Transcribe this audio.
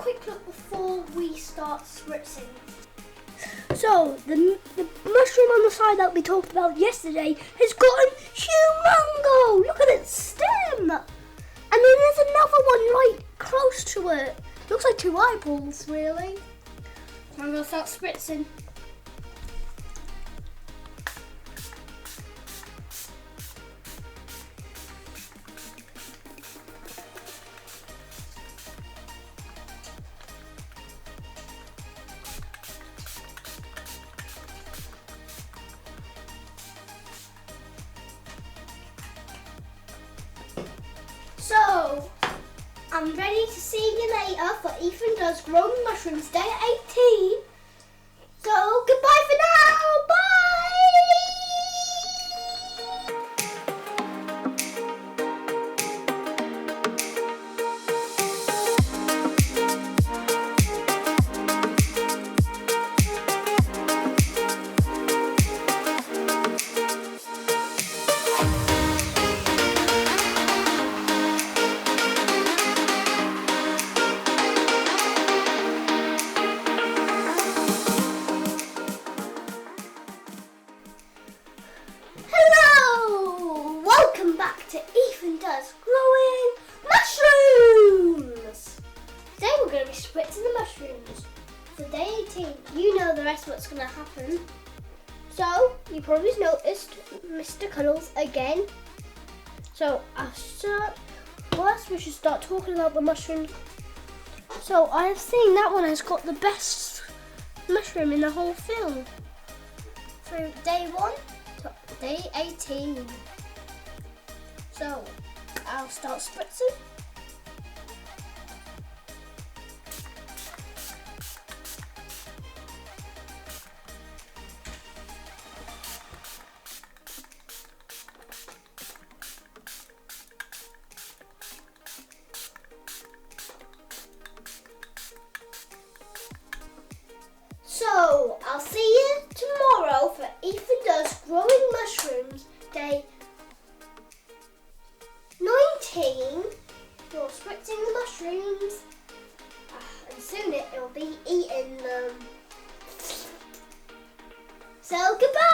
quick look before we start spritzing. So, the mushroom on the side that we talked about yesterday has gotten humongo! Look at its stem! And then there's another one right close to it. Looks like two eyeballs, really. I'm going to start spritzing. So, I'm ready to see you later for Ethan Does Growing Mushrooms Day 18. So, goodbye for now. Bye! Hello! Welcome back to Ethan Does Growing Mushrooms! Today we're going to be spritzing the mushrooms. For day 18, you know the rest of what's going to happen. So, you probably noticed Mr. Cuddles again. So, first we should start talking about the mushrooms. So, I have seen that one has got the best mushroom in the whole film. Through day 1 to day 18. So, I'll start spritzing. So, I'll see you tomorrow for Ethan Does Growing Mushrooms Day 19. You're spritzing the mushrooms and soon it'll be eating them. So, goodbye!